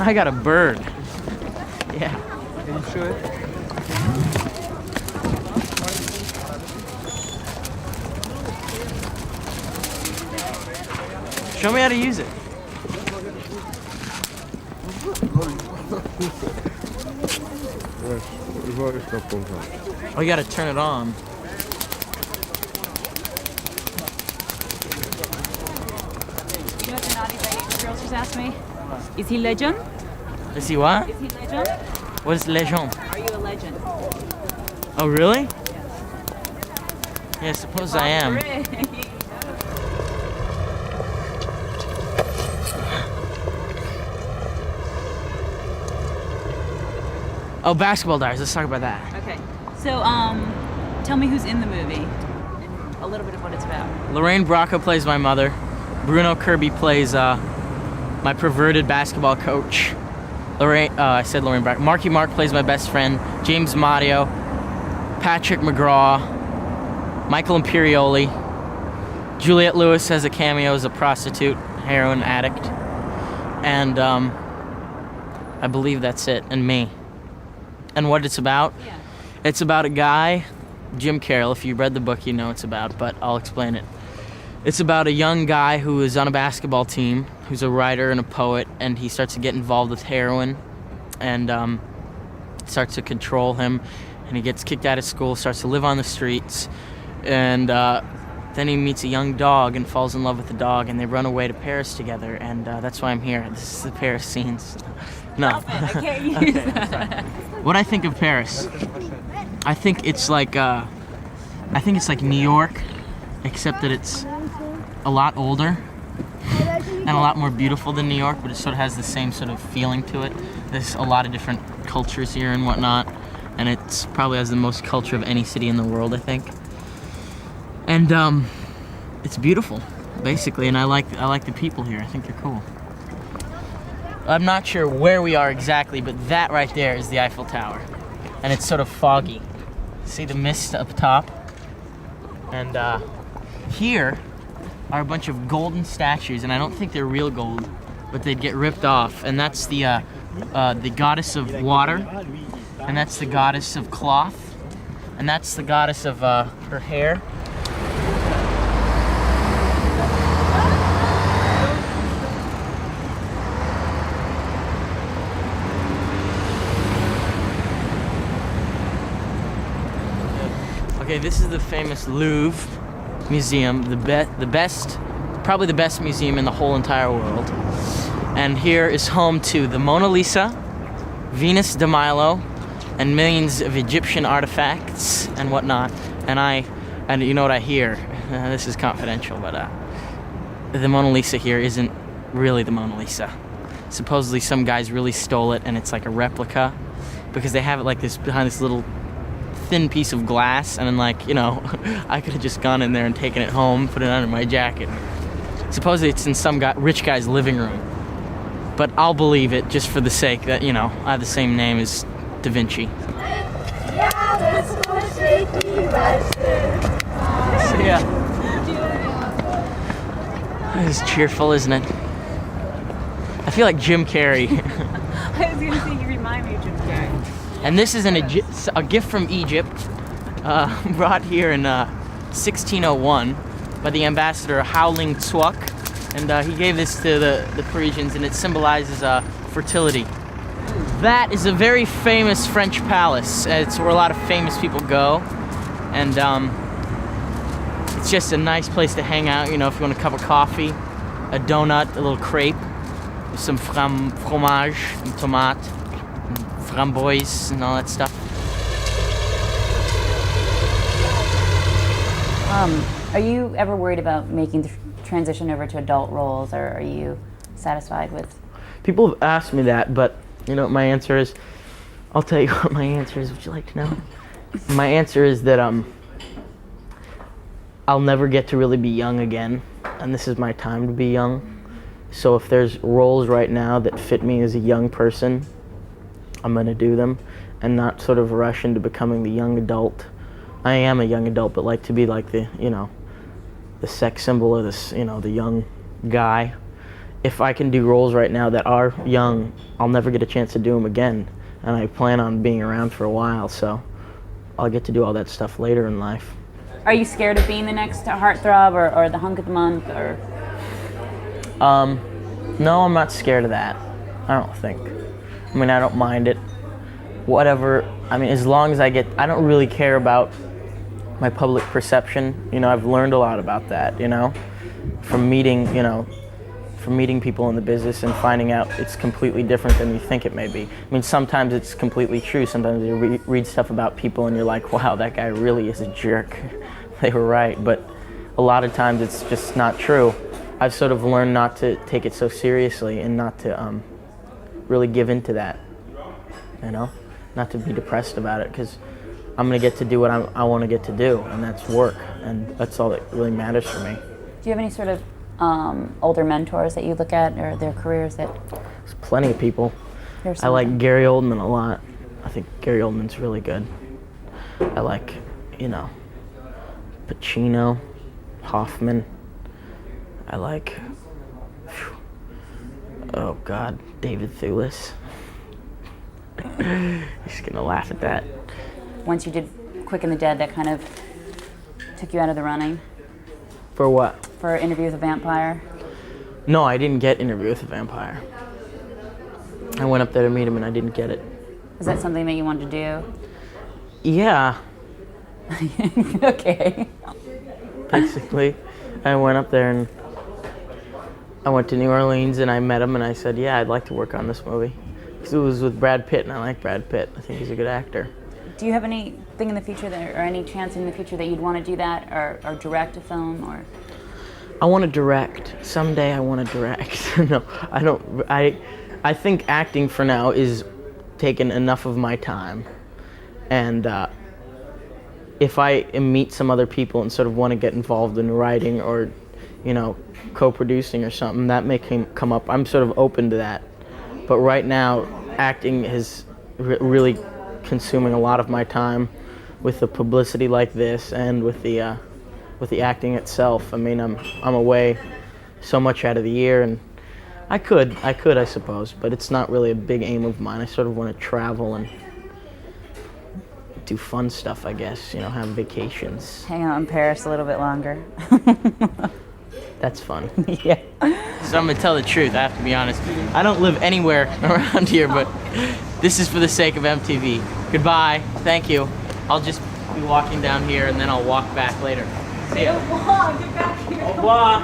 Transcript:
I got a bird. Yeah. Can you show it? Show me how to use it. Oh, you gotta turn it on. You know what the naughty girls just asked me? Is he legend? Is he what? Is he legend? What is legend? Are you a legend? Oh, really? Yeah, I suppose I am. Oh, Basketball Diaries. Let's talk about that. Okay. So, tell me who's in the movie and a little bit of what it's about. Lorraine Bracco plays my mother. Bruno Kirby plays my perverted basketball coach. I said Lorraine Bracco. Marky Mark plays my best friend. James Mario, Patrick McGraw, Michael Imperioli. Juliette Lewis has a cameo as a prostitute, heroin addict. And I believe that's it, and me. And what it's about? Yeah. It's about a guy, Jim Carroll. If you read the book, you know it's about, but I'll explain it. It's about a young guy who is on a basketball team, who's a writer and a poet, and he starts to get involved with heroin, and starts to control him, and he gets kicked out of school, starts to live on the streets, and then he meets a young dog and falls in love with the dog, and they run away to Paris together, and that's why I'm here. This is the Paris scenes. No. Stop it. I can't use that. What I think of Paris, I think it's like New York, except that it's a lot older and a lot more beautiful than New York, but it sort of has the same sort of feeling to it. There's a lot of different cultures here and whatnot, and it's probably has the most culture of any city in the world, I think. And it's beautiful, basically, and I like the people here. I think they're cool. I'm not sure where we are exactly, but that right there is the Eiffel Tower, and it's sort of foggy. See the mist up top? And here are a bunch of golden statues, and I don't think they're real gold, but they'd get ripped off. And that's the goddess of water, and that's the goddess of cloth, and that's the goddess of her hair. Okay, this is the famous Louvre Museum, probably the best museum in the whole entire world. And here is home to the Mona Lisa, Venus de Milo, and millions of Egyptian artifacts and whatnot. And you know what I hear? This is confidential, but the Mona Lisa here isn't really the Mona Lisa. Supposedly some guys really stole it, and it's like a replica because they have it like this behind this little thin piece of glass, and then I could have just gone in there and taken it home, put it under my jacket. Supposedly it's in some rich guy's living room, but I'll believe it just for the sake that I have the same name as Da Vinci. Yeah. It's cheerful, isn't it? I feel like Jim Carrey. I was gonna say you remind me of Jim Carrey. And this is a gift from Egypt, brought here in 1601 by the ambassador Howling Tzuok, and he gave this to the Parisians, and it symbolizes fertility. That is a very famous French palace. It's where a lot of famous people go, and it's just a nice place to hang out. If you want a cup of coffee, a donut, a little crepe, with some fromage and tomate, framboise and all that stuff. Are you ever worried about making the transition over to adult roles, or are you satisfied with? People have asked me that, but my answer is, I'll tell you what my answer is. Would you like to know? My answer is that I'll never get to really be young again, and this is my time to be young. So if there's roles right now that fit me as a young person, I'm gonna do them, and not sort of rush into becoming the young adult. I am a young adult, but like to be like the sex symbol of this, the young guy. if I can do roles right now that are young, I'll never get a chance to do them again. And I plan on being around for a while, so I'll get to do all that stuff later in life. Are you scared of being the next heartthrob or the hunk of the month or? No, I'm not scared of that. I don't think. I mean, I don't mind it. Whatever. I mean, as long as I don't really care about my public perception. You know, I've learned a lot about that, you know, from meeting people in the business and finding out it's completely different than you think it may be. I mean, sometimes it's completely true. Sometimes you read stuff about people and you're like, wow, that guy really is a jerk. They were right. But a lot of times it's just not true. I've sort of learned not to take it so seriously and not to really give into that, you know, not to be depressed about it, because I'm going to get to do what I want to get to do, and that's work, and that's all that really matters for me. Do you have any sort of older mentors that you look at, or their careers that? There's plenty of people. I like Gary Oldman a lot. I think Gary Oldman's really good. I like, you know, Pacino, Hoffman. I like, oh God, David Thewlis. He's gonna laugh at that. Once you did Quick and the Dead, that kind of took you out of the running? For what? For Interview with a Vampire? No, I didn't get Interview with a Vampire. I went up there to meet him and I didn't get it. Is that something that you wanted to do? Yeah. Okay. Basically, I went up there and I went to New Orleans and I met him and I said, yeah, I'd like to work on this movie. Because it was with Brad Pitt and I like Brad Pitt. I think he's a good actor. Do you have anything in the future or any chance in the future that you'd want to do that or direct a film or? I want to direct. Someday I want to direct. No, I don't. I think acting for now is taking enough of my time. And if I meet some other people and sort of want to get involved in writing or, you know, co-producing or something, that may come up. I'm sort of open to that. But right now, acting is really consuming a lot of my time with the publicity like this and with the acting itself. I mean, I'm away so much out of the year, and I could, I suppose, but it's not really a big aim of mine. I sort of want to travel and do fun stuff, I guess, you know, have vacations. Hang out in Paris a little bit longer. That's fun. Yeah. So I'm gonna tell the truth, I have to be honest. I don't live anywhere around here, but this is for the sake of MTV. Goodbye, thank you. I'll just be walking down here and then I'll walk back later. See ya. Get back here. Au revoir.